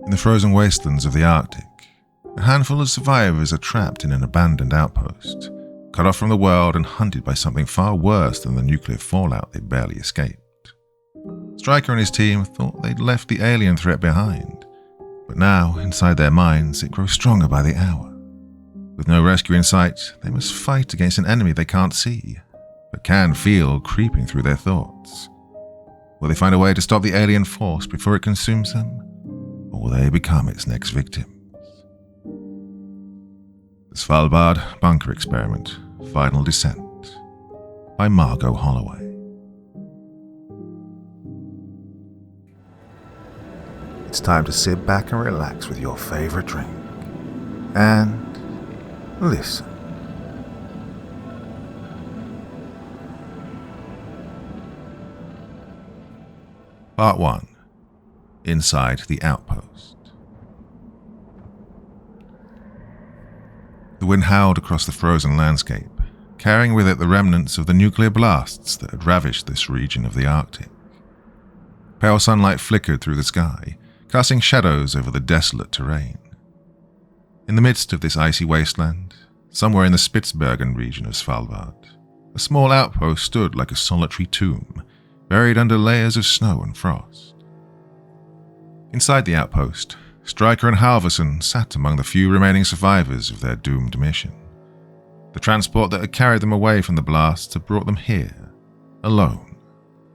In the frozen wastelands of the Arctic, a handful of survivors are trapped in an abandoned outpost, cut off from the world and hunted by something far worse than the nuclear fallout they barely escaped. Stryker and his team thought they'd left the alien threat behind, but now, inside their minds, it grows stronger by the hour. With no rescue in sight, they must fight against an enemy they can't see, but can feel creeping through their thoughts. Will they find a way to stop the alien force before it consumes them, or will they become its next victims? The Svalbard Bunker Experiment, Final Descent, by Margot Holloway. It's time to sit back and relax with your favorite drink and listen. Part 1. Inside the Outpost. The wind howled across the frozen landscape, carrying with it the remnants of the nuclear blasts that had ravished this region of the Arctic. Pale sunlight flickered through the sky, casting shadows over the desolate terrain. In the midst of this icy wasteland, somewhere in the Spitsbergen region of Svalbard, a small outpost stood like a solitary tomb, buried under layers of snow and frost. Inside the outpost, Stryker and Halvorsen sat among the few remaining survivors of their doomed mission. The transport that had carried them away from the blasts had brought them here, alone,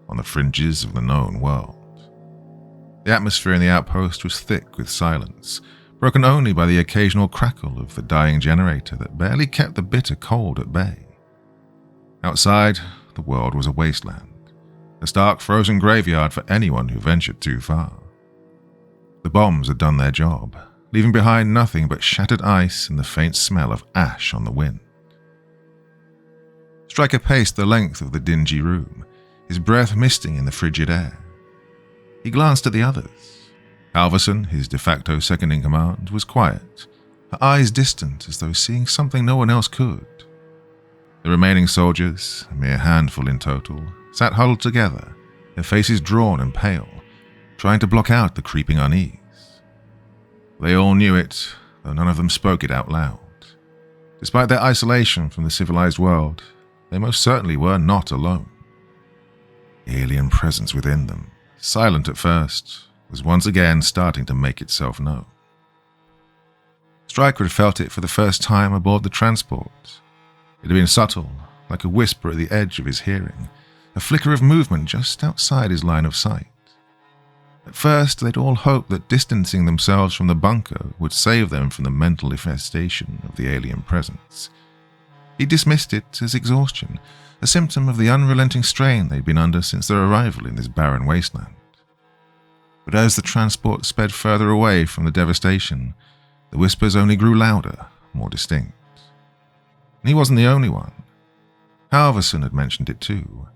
on the fringes of the known world. The atmosphere in the outpost was thick with silence, broken only by the occasional crackle of the dying generator that barely kept the bitter cold at bay. Outside, the world was a wasteland, a stark frozen graveyard for anyone who ventured too far. The bombs had done their job, leaving behind nothing but shattered ice and the faint smell of ash on the wind. Stryker paced the length of the dingy room, his breath misting in the frigid air. He glanced at the others. Halvorsen, his de facto second-in-command, was quiet, her eyes distant as though seeing something no one else could. The remaining soldiers, a mere handful in total, sat huddled together, their faces drawn and pale, trying to block out the creeping unease. They all knew it, though none of them spoke it out loud. Despite their isolation from the civilized world, they most certainly were not alone. The alien presence within them, silent at first, was once again starting to make itself known. Stryker had felt it for the first time aboard the transport. It had been subtle, like a whisper at the edge of his hearing, a flicker of movement just outside his line of sight. At first, they'd all hoped that distancing themselves from the bunker would save them from the mental infestation of the alien presence. He dismissed it as exhaustion, a symptom of the unrelenting strain they'd been under since their arrival in this barren wasteland. But as the transport sped further away from the devastation, the whispers only grew louder, more distinct. And he wasn't the only one. Halvorsen had mentioned it too,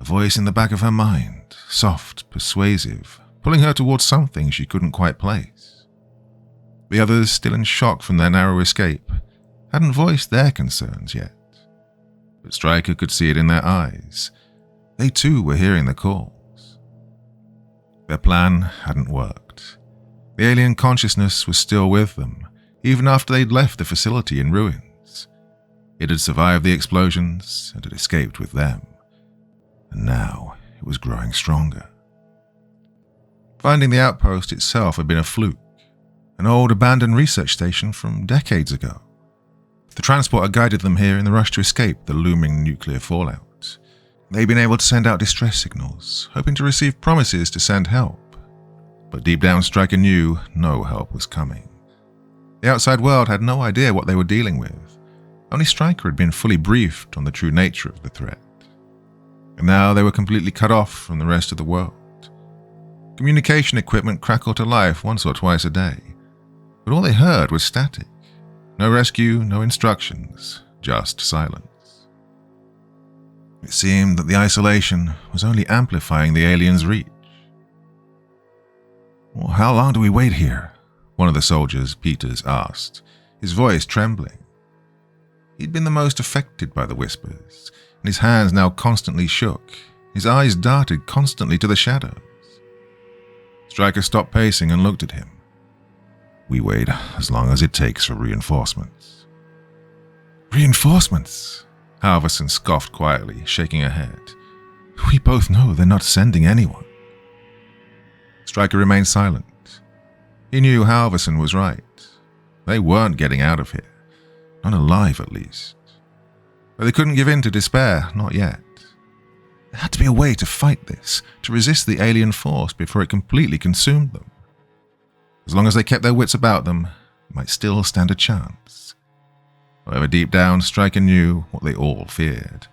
a voice in the back of her mind, soft, persuasive, pulling her towards something she couldn't quite place. The others, still in shock from their narrow escape, hadn't voiced their concerns yet. But Stryker could see it in their eyes. They too were hearing the calls. Their plan hadn't worked. The alien consciousness was still with them, even after they'd left the facility in ruins. It had survived the explosions and had escaped with them. And now it was growing stronger. Finding the outpost itself had been a fluke, an old abandoned research station from decades ago. The transport had guided them here in the rush to escape the looming nuclear fallout. They'd been able to send out distress signals, hoping to receive promises to send help. But deep down, Stryker knew no help was coming. The outside world had no idea what they were dealing with. Only Stryker had been fully briefed on the true nature of the threat. And now they were completely cut off from the rest of the world. Communication equipment crackled to life once or twice a day, but all they heard was static. No rescue, no instructions, just silence. It seemed that the isolation was only amplifying the aliens' reach. "Well, how long do we wait here?" one of the soldiers, Peters, asked, his voice trembling. He'd been the most affected by the whispers, and his hands now constantly shook. His eyes darted constantly to the shadows. Stryker stopped pacing and looked at him. We wait as long as it takes for reinforcements. Reinforcements? Halverson scoffed quietly, shaking her head. We both know they're not sending anyone. Stryker remained silent. He knew Halverson was right. They weren't getting out of here. Not alive, at least. But they couldn't give in to despair, not yet. There had to be a way to fight this, to resist the alien force before it completely consumed them. As long as they kept their wits about them, they might still stand a chance. However, deep down, Stryker knew what they all feared.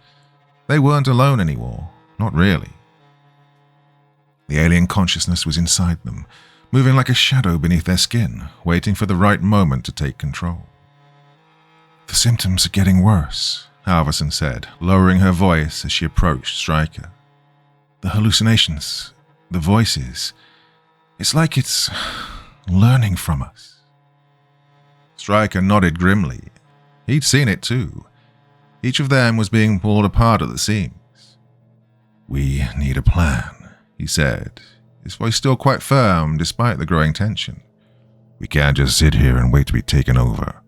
They weren't alone anymore, not really. The alien consciousness was inside them, moving like a shadow beneath their skin, waiting for the right moment to take control. The symptoms are getting worse, Halverson said, lowering her voice as she approached Stryker. The hallucinations, the voices, it's like it's learning from us. Stryker nodded grimly. He'd seen it too. Each of them was being pulled apart at the seams. We need a plan, he said, his voice still quite firm despite the growing tension. We can't just sit here and wait to be taken over.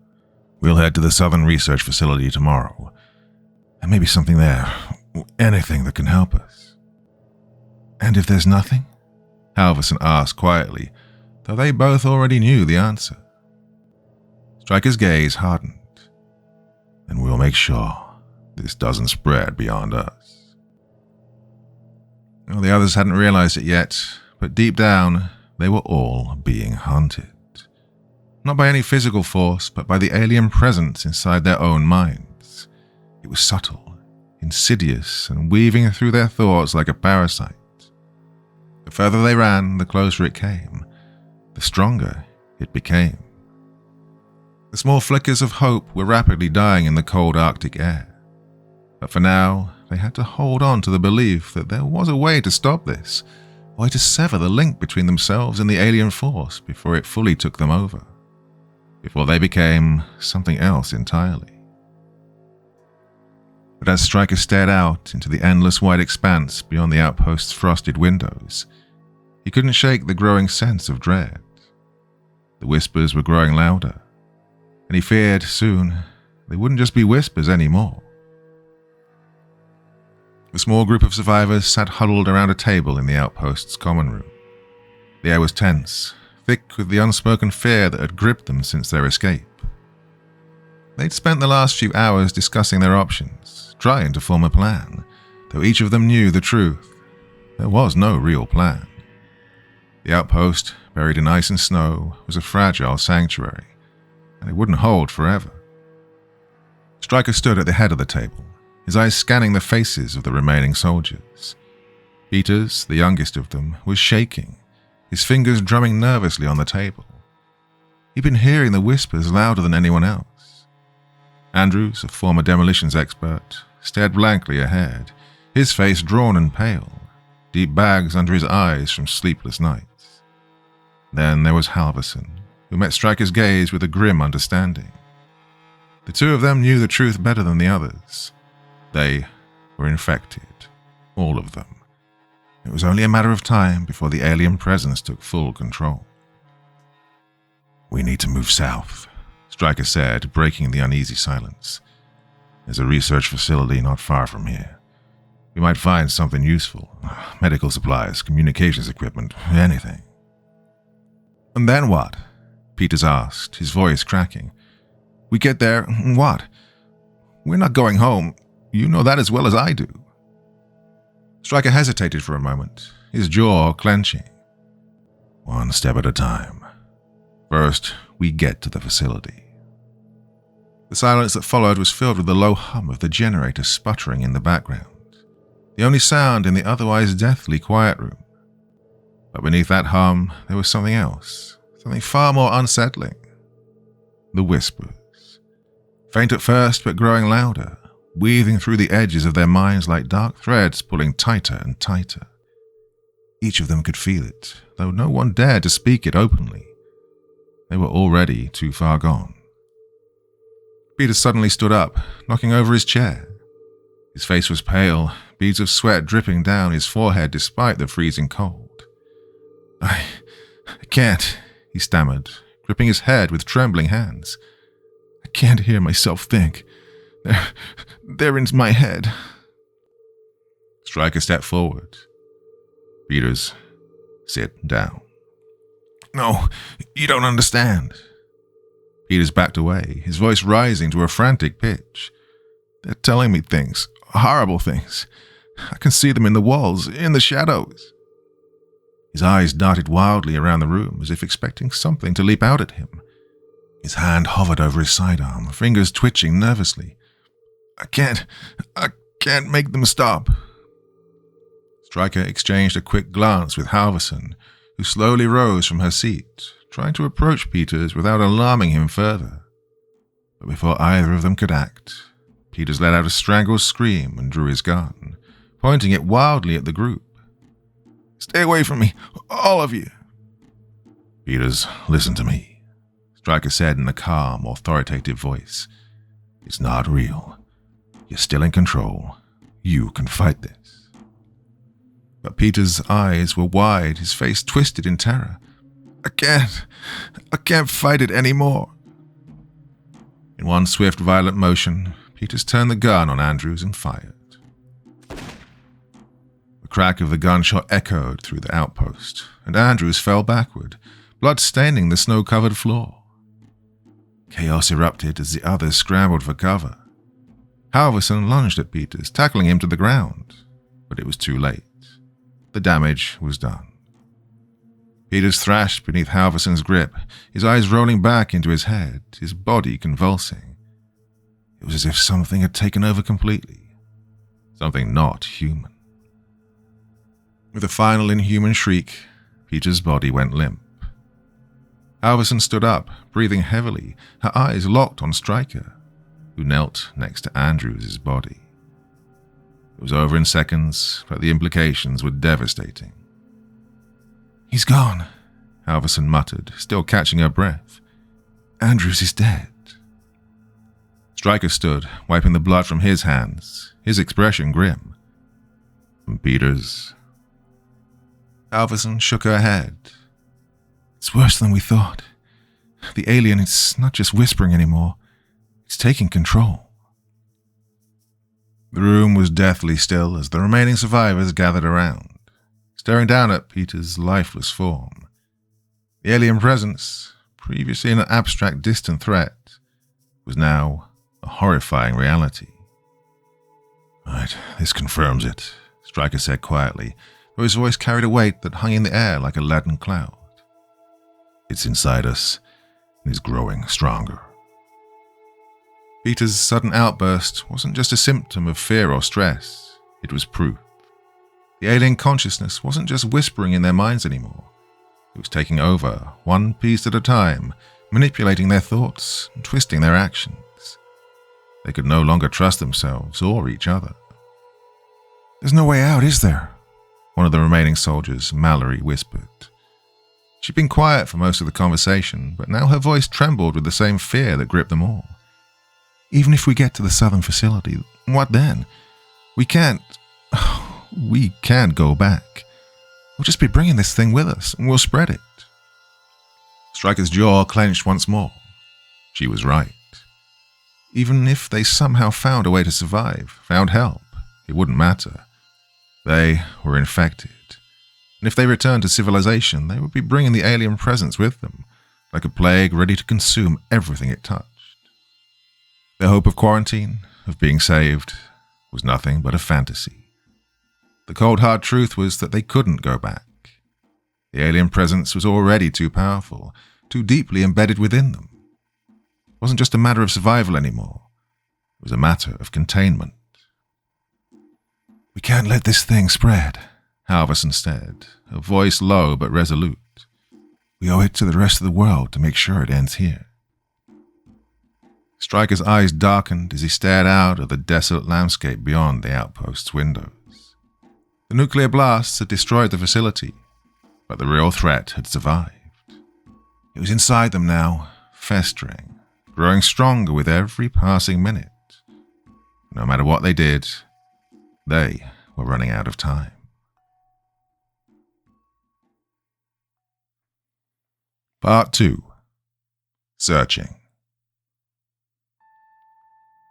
We'll head to the Southern Research Facility tomorrow. There may be something there, anything that can help us. And if there's nothing? Halverson asked quietly, though they both already knew the answer. Stryker's gaze hardened. Then we'll make sure this doesn't spread beyond us. Well, the others hadn't realized it yet, but deep down, they were all being hunted. Not by any physical force, but by the alien presence inside their own minds. It was subtle, insidious, and weaving through their thoughts like a parasite. The further they ran, the closer it came, the stronger it became. The small flickers of hope were rapidly dying in the cold Arctic air. But for now, they had to hold on to the belief that there was a way to stop this, a way to sever the link between themselves and the alien force before it fully took them over, before they became something else entirely. But as Stryker stared out into the endless white expanse beyond the outpost's frosted windows, he couldn't shake the growing sense of dread. The whispers were growing louder, and he feared soon they wouldn't just be whispers anymore. The small group of survivors sat huddled around a table in the outpost's common room. The air was tense, thick with the unspoken fear that had gripped them since their escape. They'd spent the last few hours discussing their options, trying to form a plan, though each of them knew the truth. There was no real plan. The outpost, buried in ice and snow, was a fragile sanctuary, and it wouldn't hold forever. Stryker stood at the head of the table, his eyes scanning the faces of the remaining soldiers. Peters, the youngest of them, was shaking, his fingers drumming nervously on the table. He'd been hearing the whispers louder than anyone else. Andrews, a former demolitions expert, stared blankly ahead, his face drawn and pale, deep bags under his eyes from sleepless nights. Then there was Halverson, who met Stryker's gaze with a grim understanding. The two of them knew the truth better than the others. They were infected, all of them. It was only a matter of time before the alien presence took full control. We need to move south, Stryker said, breaking the uneasy silence. There's a research facility not far from here. We might find something useful. Medical supplies, communications equipment, anything. And then what? Peters asked, his voice cracking. We get there, and what? We're not going home. You know that as well as I do. Stryker hesitated for a moment, his jaw clenching. One step at a time. First, we get to the facility. The silence that followed was filled with the low hum of the generator sputtering in the background, the only sound in the otherwise deathly quiet room. But beneath that hum, there was something else, something far more unsettling. The whispers. Faint at first, but growing louder, weaving through the edges of their minds like dark threads pulling tighter and tighter. Each of them could feel it, though no one dared to speak it openly. They were already too far gone. Peter suddenly stood up, knocking over his chair. His face was pale, beads of sweat dripping down his forehead despite the freezing cold. I can't, he stammered, gripping his head with trembling hands. I can't hear myself think. They're in my head. Stryker stepped forward. Peters, sit down. No, you don't understand. Peters backed away, his voice rising to a frantic pitch. They're telling me things, horrible things. I can see them in the walls, in the shadows. His eyes darted wildly around the room as if expecting something to leap out at him. His hand hovered over his sidearm, fingers twitching nervously. I can't make them stop. Stryker exchanged a quick glance with Halverson, who slowly rose from her seat, trying to approach Peters without alarming him further. But before either of them could act, Peters let out a strangled scream and drew his gun, pointing it wildly at the group. Stay away from me, all of you. Peters, listen to me, Stryker said in a calm, authoritative voice. It's not real. You're still in control. You can fight this. But Peters' eyes were wide, his face twisted in terror. I can't fight it anymore. In one swift, violent motion, Peters turned the gun on Andrews and fired. The crack of the gunshot echoed through the outpost, and Andrews fell backward, blood staining the snow-covered floor. Chaos erupted as the others scrambled for cover. Halverson lunged at Peters, tackling him to the ground, but it was too late. The damage was done. Peters thrashed beneath Halverson's grip, his eyes rolling back into his head, his body convulsing. It was as if something had taken over completely. Something not human. With a final inhuman shriek, Peters' body went limp. Halverson stood up, breathing heavily, her eyes locked on Stryker, who knelt next to Andrews' body. It was over in seconds, but the implications were devastating. He's gone, Halverson muttered, still catching her breath. Andrews is dead. Stryker stood, wiping the blood from his hands, his expression grim. And Peters. Halverson shook her head. It's worse than we thought. The alien is not just whispering anymore. It's taking control. The room was deathly still as the remaining survivors gathered around, staring down at Peter's lifeless form. The alien presence, previously an abstract, distant threat, was now a horrifying reality. Right, this confirms it, Stryker said quietly, though his voice carried a weight that hung in the air like a leaden cloud. It's inside us, and is growing stronger. Peter's sudden outburst wasn't just a symptom of fear or stress, it was proof. The alien consciousness wasn't just whispering in their minds anymore. It was taking over, one piece at a time, manipulating their thoughts and twisting their actions. They could no longer trust themselves or each other. There's no way out, is there? One of the remaining soldiers, Mallory, whispered. She'd been quiet for most of the conversation, but now her voice trembled with the same fear that gripped them all. Even if we get to the southern facility, what then? We can't go back. We'll just be bringing this thing with us, and we'll spread it. Stryker's jaw clenched once more. She was right. Even if they somehow found a way to survive, found help, it wouldn't matter. They were infected. And if they returned to civilization, they would be bringing the alien presence with them, like a plague ready to consume everything it touched. Their hope of quarantine, of being saved, was nothing but a fantasy. The cold hard truth was that they couldn't go back. The alien presence was already too powerful, too deeply embedded within them. It wasn't just a matter of survival anymore. It was a matter of containment. We can't let this thing spread, Halverson said, her voice low but resolute. We owe it to the rest of the world to make sure it ends here. Stryker's eyes darkened as he stared out at the desolate landscape beyond the outpost's windows. The nuclear blasts had destroyed the facility, but the real threat had survived. It was inside them now, festering, growing stronger with every passing minute. No matter what they did, they were running out of time. Part 2. Searching.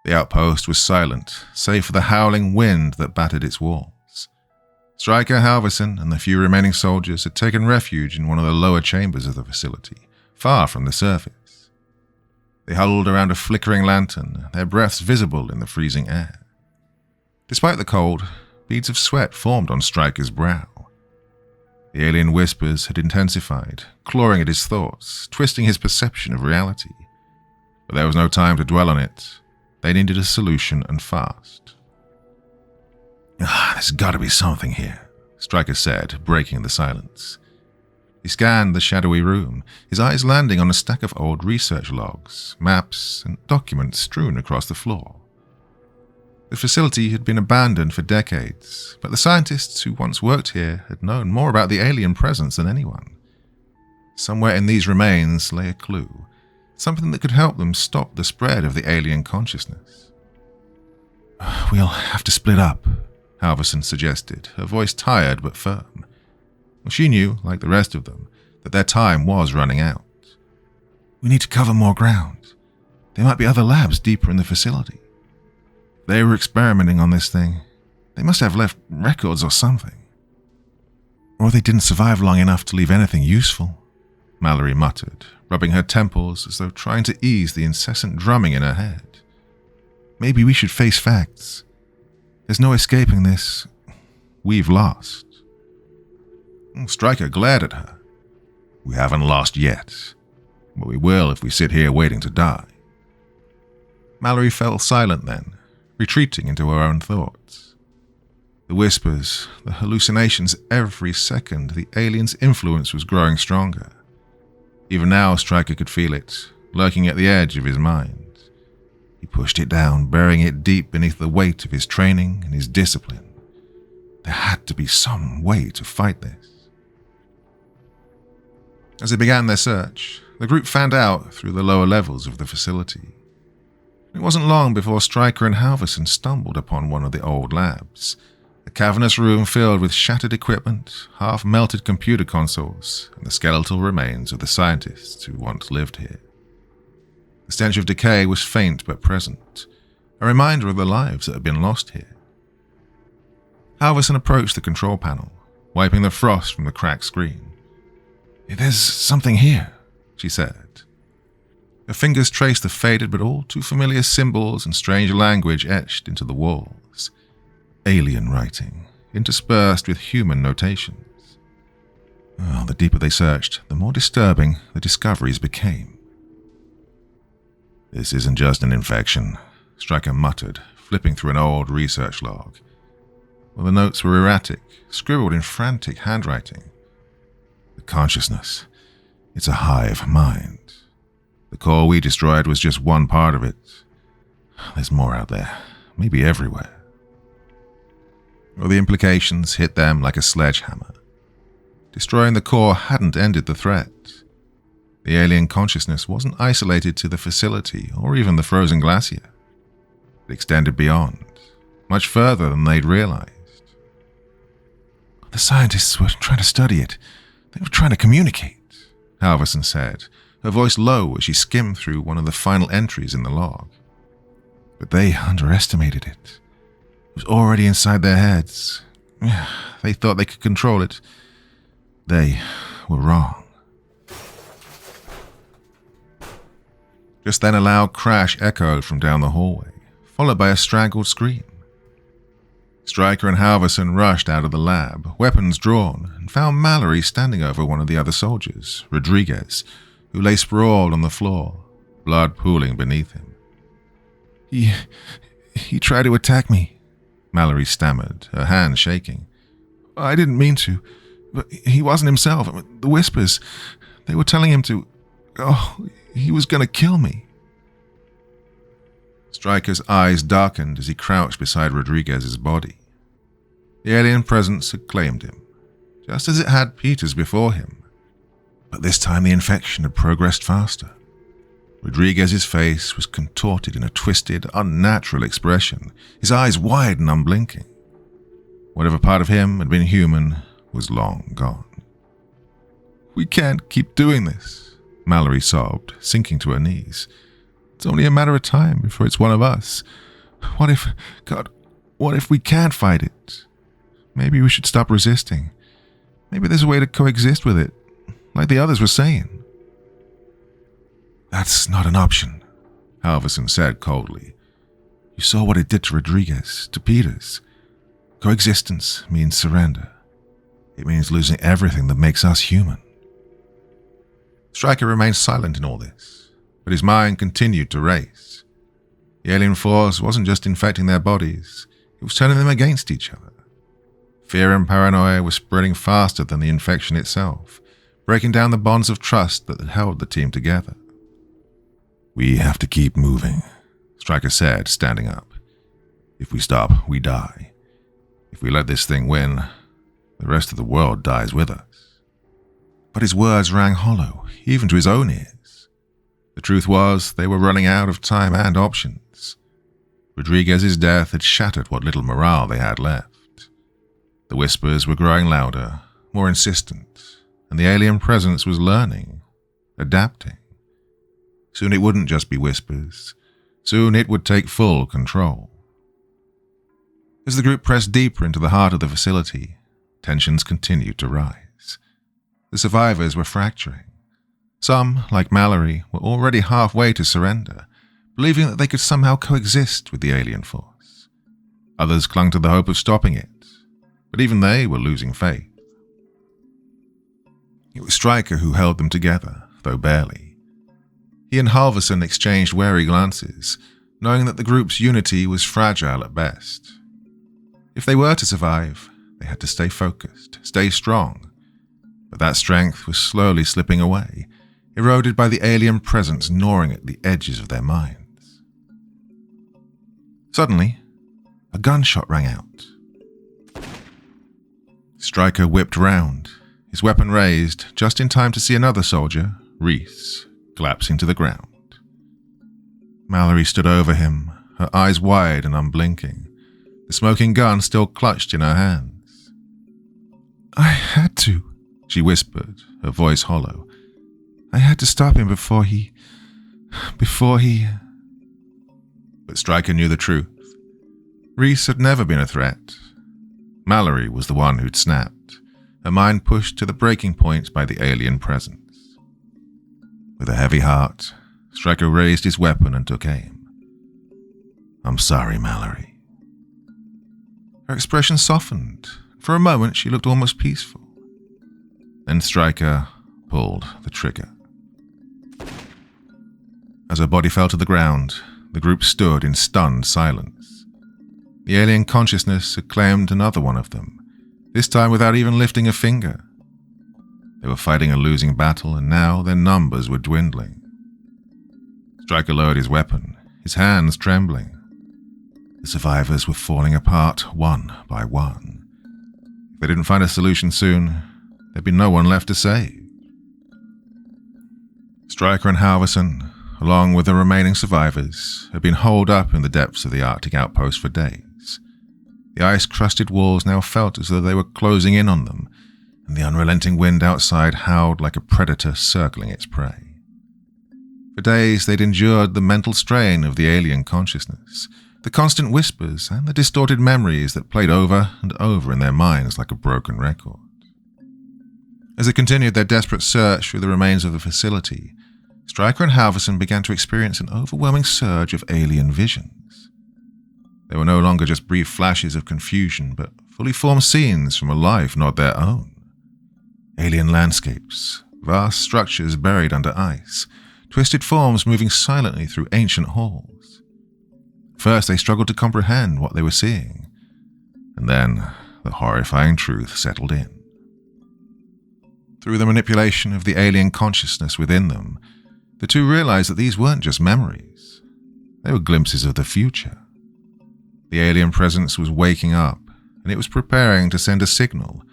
The outpost was silent, save for the howling wind that battered its walls. Stryker, Halverson, and the few remaining soldiers had taken refuge in one of the lower chambers of the facility, far from the surface. They huddled around a flickering lantern, their breaths visible in the freezing air. Despite the cold, beads of sweat formed on Stryker's brow. The alien whispers had intensified, clawing at his thoughts, twisting his perception of reality. But there was no time to dwell on it. They needed a solution, and fast. There's got to be something here, Stryker said, breaking the silence. He scanned the shadowy room, his eyes landing on a stack of old research logs, maps, and documents strewn across the floor. The facility had been abandoned for decades, but the scientists who once worked here had known more about the alien presence than anyone. Somewhere in these remains lay a clue, something that could help them stop the spread of the alien consciousness. We'll have to split up, Halverson suggested, her voice tired but firm. She knew, like the rest of them, that their time was running out. We need to cover more ground. There might be other labs deeper in the facility. They were experimenting on this thing. They must have left records or something. Or they didn't survive long enough to leave anything useful, Mallory muttered, rubbing her temples as though trying to ease the incessant drumming in her head. Maybe we should face facts. There's no escaping this. We've lost. Stryker glared at her. We haven't lost yet, but we will if we sit here waiting to die. Mallory fell silent then, retreating into her own thoughts. The whispers, the hallucinations every second, the alien's influence was growing stronger. Even now, Stryker could feel it, lurking at the edge of his mind. He pushed it down, burying it deep beneath the weight of his training and his discipline. There had to be some way to fight this. As they began their search, the group fanned out through the lower levels of the facility. It wasn't long before Stryker and Halverson stumbled upon one of the old labs, a cavernous room filled with shattered equipment, half-melted computer consoles, and the skeletal remains of the scientists who once lived here. The stench of decay was faint but present, a reminder of the lives that had been lost here. Halverson approached the control panel, wiping the frost from the cracked screen. There's something here, she said. Her fingers traced the faded but all too familiar symbols and strange language etched into the walls. Alien writing, interspersed with human notations. The deeper they searched, the more disturbing the discoveries became. This isn't just an infection, Stryker muttered, flipping through an old research log. Well, the notes were erratic, scribbled in frantic handwriting. The consciousness, it's a hive mind. The core we destroyed was just one part of it. There's more out there, maybe everywhere. Well, the implications hit them like a sledgehammer. Destroying the core hadn't ended the threat. The alien consciousness wasn't isolated to the facility or even the frozen glacier. It extended beyond, much further than they'd realized. The scientists were trying to study it. They were trying to communicate, Halverson said, her voice low as she skimmed through one of the final entries in the log. But they underestimated it. It was already inside their heads. They thought they could control it. They were wrong. Just then a loud crash echoed from down the hallway, followed by a strangled scream. Stryker and Halverson rushed out of the lab, weapons drawn, and found Mallory standing over one of the other soldiers, Rodriguez, who lay sprawled on the floor, blood pooling beneath him. He tried to attack me, Mallory stammered, her hand shaking. I didn't mean to, but he wasn't himself. The whispers, they were telling him to... he was going to kill me. Stryker's eyes darkened as he crouched beside Rodriguez's body. The alien presence had claimed him, just as it had Peter's before him. But this time the infection had progressed faster. Rodriguez's face was contorted in a twisted, unnatural expression, his eyes wide and unblinking. Whatever part of him had been human was long gone. We can't keep doing this, Mallory sobbed, sinking to her knees. "It's only a matter of time before it's one of us. What if, God, what if we can't fight it? Maybe we should stop resisting. Maybe there's a way to coexist with it, like the others were saying." "That's not an option," Halverson said coldly. "You saw what it did to Rodriguez, to Peters. Coexistence means surrender. It means losing everything that makes us human." Stryker remained silent in all this, but his mind continued to race. The alien force wasn't just infecting their bodies, it was turning them against each other. Fear and paranoia were spreading faster than the infection itself, breaking down the bonds of trust that had held the team together. "We have to keep moving," Stryker said, standing up. "If we stop, we die. If we let this thing win, the rest of the world dies with us." But his words rang hollow, even to his own ears. The truth was, they were running out of time and options. Rodriguez's death had shattered what little morale they had left. The whispers were growing louder, more insistent, and the alien presence was learning, adapting. Soon it wouldn't just be whispers. Soon it would take full control. As the group pressed deeper into the heart of the facility, tensions continued to rise. The survivors were fracturing. Some, like Mallory, were already halfway to surrender, believing that they could somehow coexist with the alien force. Others clung to the hope of stopping it, but even they were losing faith. It was Stryker who held them together, though barely. He and Halverson exchanged wary glances, knowing that the group's unity was fragile at best. If they were to survive, they had to stay focused, stay strong. But that strength was slowly slipping away, eroded by the alien presence gnawing at the edges of their minds. Suddenly, a gunshot rang out. Stryker whipped round, his weapon raised, just in time to see another soldier, Reese, collapse into the ground. Mallory stood over him, her eyes wide and unblinking, the smoking gun still clutched in her hands. "I had to," she whispered, her voice hollow. "I had to stop him before he... But Stryker knew the truth. Reese had never been a threat. Mallory was the one who'd snapped, her mind pushed to the breaking point by the alien presence. With a heavy heart, Stryker raised his weapon and took aim. "I'm sorry, Mallory." Her expression softened. For a moment, she looked almost peaceful. Then Stryker pulled the trigger. As her body fell to the ground, the group stood in stunned silence. The alien consciousness had claimed another one of them, this time without even lifting a finger. They were fighting a losing battle, and now their numbers were dwindling. Stryker lowered his weapon, his hands trembling. The survivors were falling apart one by one. If they didn't find a solution soon, there'd be no one left to save. Stryker and Halverson, along with the remaining survivors, had been holed up in the depths of the Arctic outpost for days. The ice-crusted walls now felt as though they were closing in on them, and the unrelenting wind outside howled like a predator circling its prey. For days they'd endured the mental strain of the alien consciousness, the constant whispers and the distorted memories that played over and over in their minds like a broken record. As they continued their desperate search through the remains of the facility, Stryker and Halverson began to experience an overwhelming surge of alien visions. They were no longer just brief flashes of confusion, but fully formed scenes from a life not their own. Alien landscapes, vast structures buried under ice, twisted forms moving silently through ancient halls. First, they struggled to comprehend what they were seeing, and then the horrifying truth settled in. Through the manipulation of the alien consciousness within them, the two realized that these weren't just memories. They were glimpses of the future. The alien presence was waking up, and it was preparing to send a signal,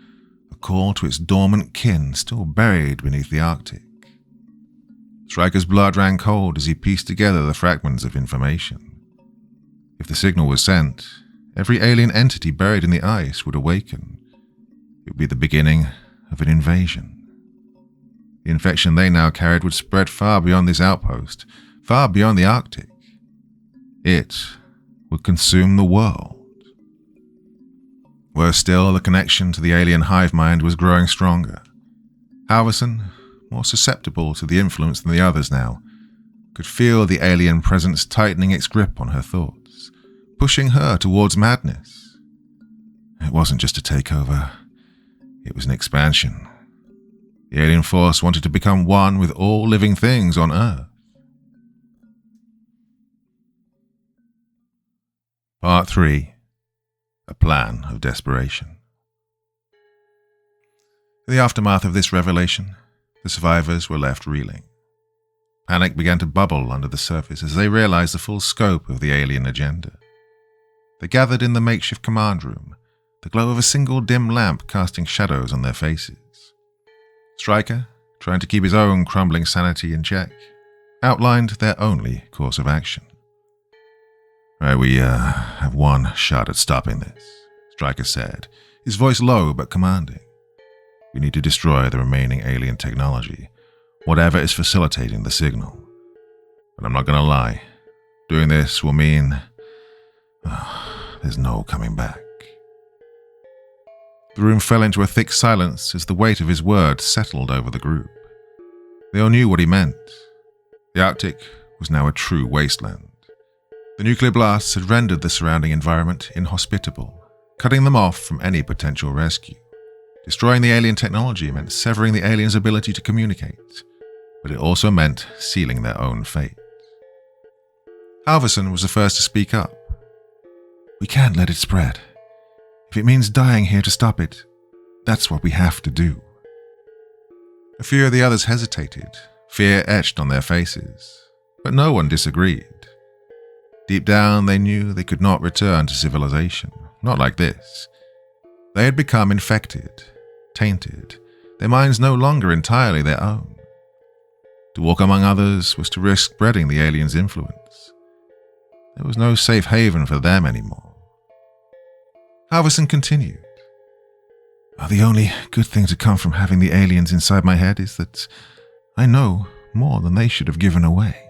a call to its dormant kin still buried beneath the Arctic. Stryker's blood ran cold as he pieced together the fragments of information. If the signal was sent, every alien entity buried in the ice would awaken. It would be the beginning of an invasion. The infection they now carried would spread far beyond this outpost, far beyond the Arctic. It would consume the world. Worse still, the connection to the alien hive mind was growing stronger. Halverson, more susceptible to the influence than the others now, could feel the alien presence tightening its grip on her thoughts, pushing her towards madness. It wasn't just a takeover, it was an expansion. The alien force wanted to become one with all living things on Earth. Part 3. A Plan of Desperation. In the aftermath of this revelation, the survivors were left reeling. Panic began to bubble under the surface as they realized the full scope of the alien agenda. They gathered in the makeshift command room, the glow of a single dim lamp casting shadows on their faces. Stryker, trying to keep his own crumbling sanity in check, outlined their only course of action. "Right, we have one shot at stopping this," Stryker said, his voice low but commanding. "We need to destroy the remaining alien technology, whatever is facilitating the signal. But I'm not going to lie, doing this will mean there's no coming back." The room fell into a thick silence as the weight of his words settled over the group. They all knew what he meant. The Arctic was now a true wasteland. The nuclear blasts had rendered the surrounding environment inhospitable, cutting them off from any potential rescue. Destroying the alien technology meant severing the aliens' ability to communicate, but it also meant sealing their own fate. Halverson was the first to speak up. "We can't let it spread. If it means dying here to stop it, that's what we have to do." A few of the others hesitated, fear etched on their faces, but no one disagreed. Deep down, they knew they could not return to civilization, not like this. They had become infected, tainted, their minds no longer entirely their own. To walk among others was to risk spreading the aliens' influence. There was no safe haven for them anymore. Halverson continued. "The only good thing to come from having the aliens inside my head is that I know more than they should have given away.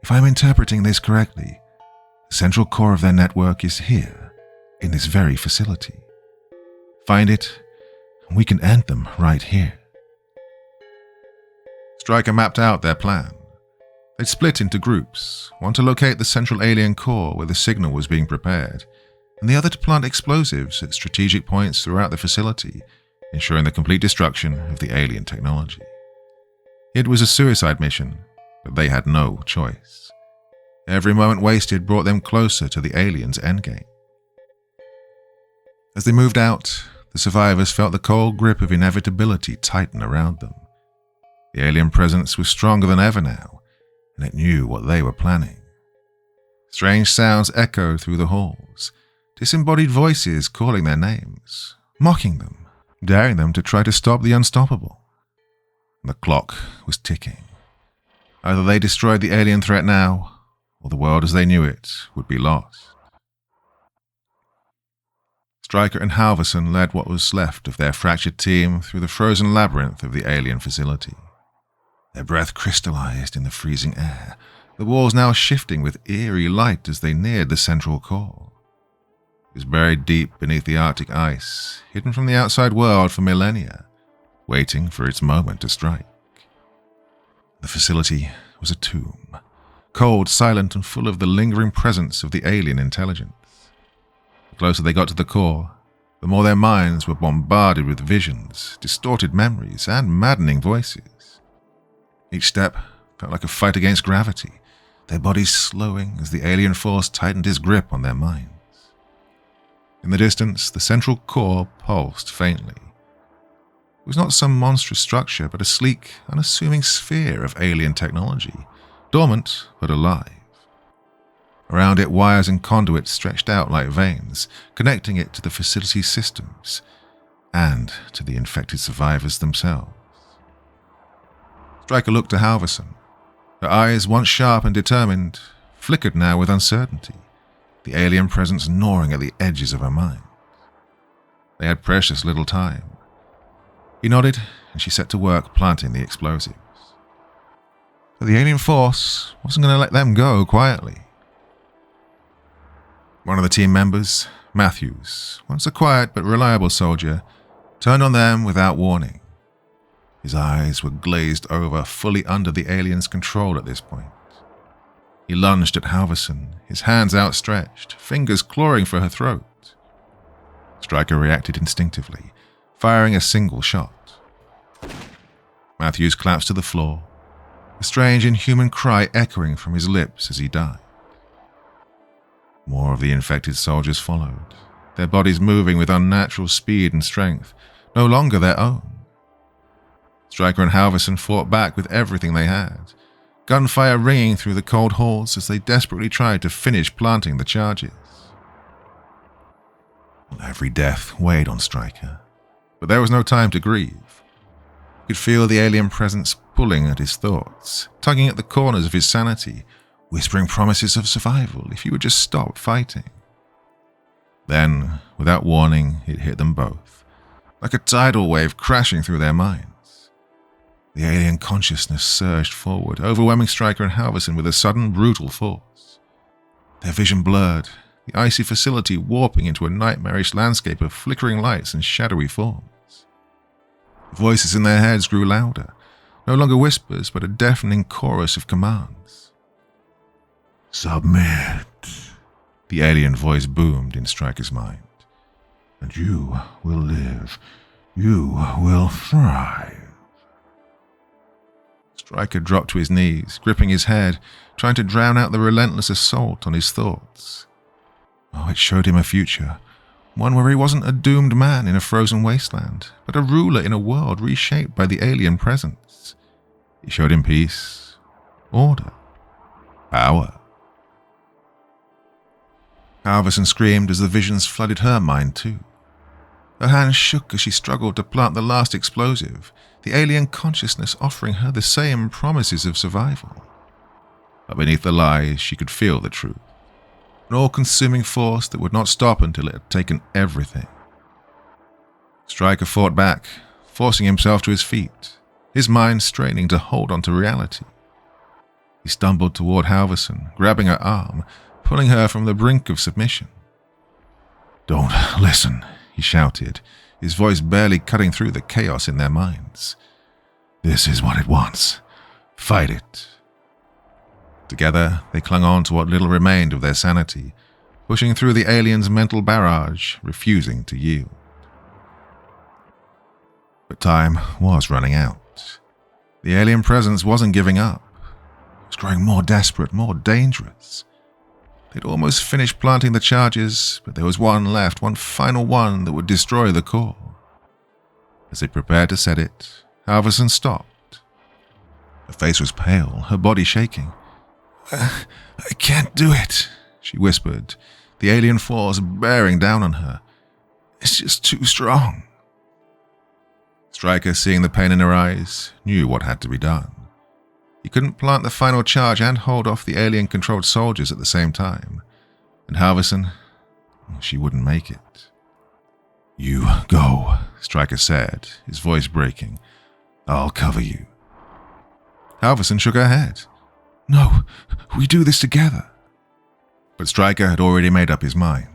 If I'm interpreting this correctly, the central core of their network is here, in this very facility. Find it, and we can end them right here." Stryker mapped out their plan. They'd split into groups, one to locate the central alien core where the signal was being prepared, and the other to plant explosives at strategic points throughout the facility, ensuring the complete destruction of the alien technology. It was a suicide mission, but they had no choice. Every moment wasted brought them closer to the aliens' endgame. As they moved out, the survivors felt the cold grip of inevitability tighten around them. The alien presence was stronger than ever now, and it knew what they were planning. Strange sounds echoed through the halls, disembodied voices calling their names, mocking them, daring them to try to stop the unstoppable. The clock was ticking. Either they destroyed the alien threat now, or the world as they knew it would be lost. Stryker and Halverson led what was left of their fractured team through the frozen labyrinth of the alien facility. Their breath crystallized in the freezing air, the walls now shifting with eerie light as they neared the central core. It was buried deep beneath the Arctic ice, hidden from the outside world for millennia, waiting for its moment to strike. The facility was a tomb, cold, silent, and full of the lingering presence of the alien intelligence. The closer they got to the core, the more their minds were bombarded with visions, distorted memories, and maddening voices. Each step felt like a fight against gravity, their bodies slowing as the alien force tightened its grip on their minds. In the distance, the central core pulsed faintly. It was not some monstrous structure, but a sleek, unassuming sphere of alien technology, dormant but alive. Around it, wires and conduits stretched out like veins, connecting it to the facility's systems and to the infected survivors themselves. Stryker looked to Halverson. Her eyes, once sharp and determined, flickered now with uncertainty, the alien presence gnawing at the edges of her mind. They had precious little time. He nodded, and she set to work planting the explosives. But the alien force wasn't going to let them go quietly. One of the team members, Matthews, once a quiet but reliable soldier, turned on them without warning. His eyes were glazed over, fully under the alien's control at this point. He lunged at Halverson, his hands outstretched, fingers clawing for her throat. Stryker reacted instinctively, firing a single shot. Matthews collapsed to the floor, a strange inhuman cry echoing from his lips as he died. More of the infected soldiers followed, their bodies moving with unnatural speed and strength, no longer their own. Stryker and Halverson fought back with everything they had, gunfire ringing through the cold halls as they desperately tried to finish planting the charges. Every death weighed on Stryker, but there was no time to grieve. He could feel the alien presence pulling at his thoughts, tugging at the corners of his sanity, whispering promises of survival if he would just stop fighting. Then, without warning, it hit them both, like a tidal wave crashing through their minds. The alien consciousness surged forward, overwhelming Stryker and Halverson with a sudden, brutal force. Their vision blurred, the icy facility warping into a nightmarish landscape of flickering lights and shadowy forms. The voices in their heads grew louder, no longer whispers, but a deafening chorus of commands. "Submit," the alien voice boomed in Stryker's mind. "And you will live. You will thrive." Stryker dropped to his knees, gripping his head, trying to drown out the relentless assault on his thoughts. Oh, it showed him a future, one where he wasn't a doomed man in a frozen wasteland, but a ruler in a world reshaped by the alien presence. It showed him peace, order, power. Halverson screamed as the visions flooded her mind too. Her hands shook as she struggled to plant the last explosive, the alien consciousness offering her the same promises of survival. But beneath the lies, she could feel the truth, an all-consuming force that would not stop until it had taken everything. Stryker fought back, forcing himself to his feet, his mind straining to hold on to reality. He stumbled toward Halverson, grabbing her arm, pulling her from the brink of submission. "Don't listen," he shouted, his voice barely cutting through the chaos in their minds. "This is what it wants. Fight it." Together, they clung on to what little remained of their sanity, pushing through the alien's mental barrage, refusing to yield. But time was running out. The alien presence wasn't giving up. It was growing more desperate, more dangerous. They'd almost finished planting the charges, but there was one left, one final one that would destroy the core. As they prepared to set it, Halverson stopped. Her face was pale, her body shaking. I can't do it," she whispered, the alien force bearing down on her. "It's just too strong." Stryker, seeing the pain in her eyes, knew what had to be done. He couldn't plant the final charge and hold off the alien-controlled soldiers at the same time. And Halverson, she wouldn't make it. "You go," Stryker said, his voice breaking. "I'll cover you." Halverson shook her head. "No, we do this together." But Stryker had already made up his mind.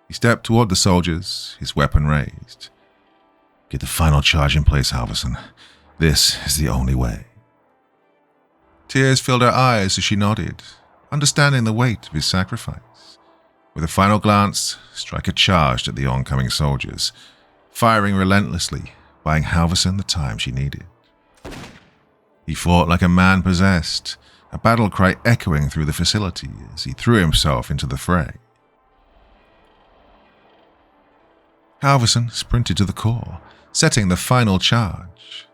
He stepped toward the soldiers, his weapon raised. "Get the final charge in place, Halverson. This is the only way." Tears filled her eyes as she nodded, understanding the weight of his sacrifice. With a final glance, Stryker charged at the oncoming soldiers, firing relentlessly, buying Halverson the time she needed. He fought like a man possessed, a battle cry echoing through the facility as he threw himself into the fray. Halverson sprinted to the core, setting the final charge.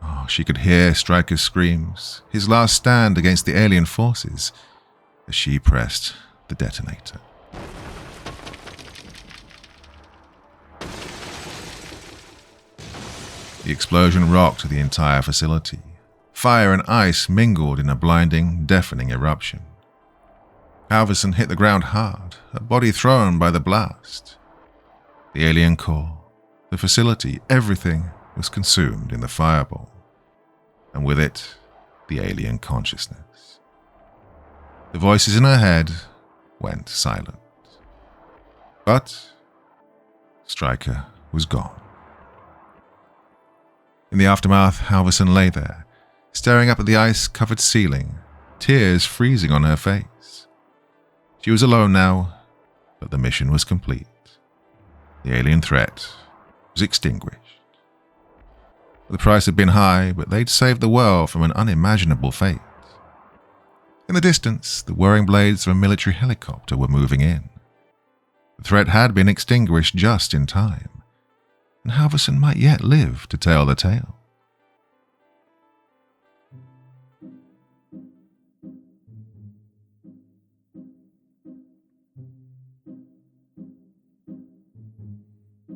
Oh, she could hear Stryker's screams, his last stand against the alien forces, as she pressed the detonator. The explosion rocked the entire facility. Fire and ice mingled in a blinding, deafening eruption. Halverson hit the ground hard, her body thrown by the blast. The alien core, The facility, everything was consumed in the fireball, and with it, the alien consciousness. The voices in her head went silent. But Stryker was gone. In the aftermath, Halverson lay there, staring up at the ice-covered ceiling, tears freezing on her face. She was alone now, but the mission was complete. The alien threat was extinguished. The price had been high, but they'd saved the world from an unimaginable fate. In the distance, the whirring blades of a military helicopter were moving in. The threat had been extinguished just in time, and Halverson might yet live to tell the tale.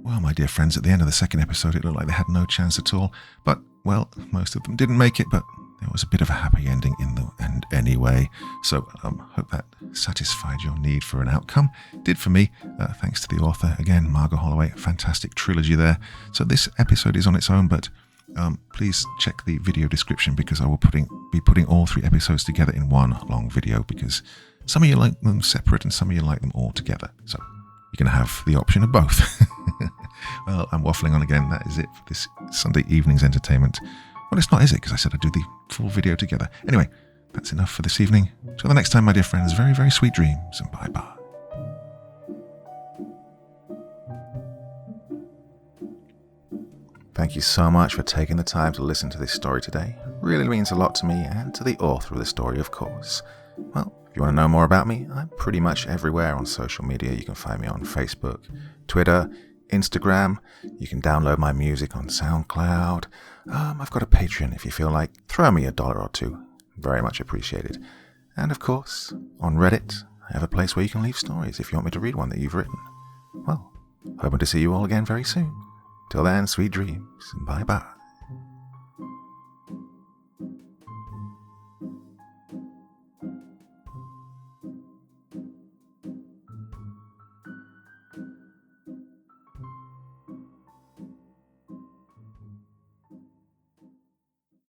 Well, my dear friends, at the end of the second episode, it looked like they had no chance at all. But, well, most of them didn't make it, but there was a bit of a happy ending in the end anyway. So, hope that satisfied your need for an outcome. It did for me, thanks to the author. Again, Margot Holloway, fantastic trilogy there. So this episode is on its own, but please check the video description because I will be putting all 3 episodes together in one long video because some of you like them separate and some of you like them all together. So you can have the option of both. Well, I'm waffling on again. That is it for this Sunday evening's entertainment. Well, it's not, is it? Because I said I'd do the full video together. Anyway, that's enough for this evening. Till the next time, my dear friends, very, very sweet dreams, and bye-bye. Thank you so much for taking the time to listen to this story today. It really means a lot to me and to the author of the story, of course. Well, if you want to know more about me, I'm pretty much everywhere on social media. You can find me on Facebook, Twitter, Instagram. You can download my music on SoundCloud. I've got a Patreon if you feel like. Throw me $1 or $2. Very much appreciated. And of course, on Reddit, I have a place where you can leave stories if you want me to read one that you've written. Well, hoping to see you all again very soon. Till then, sweet dreams, and bye-bye.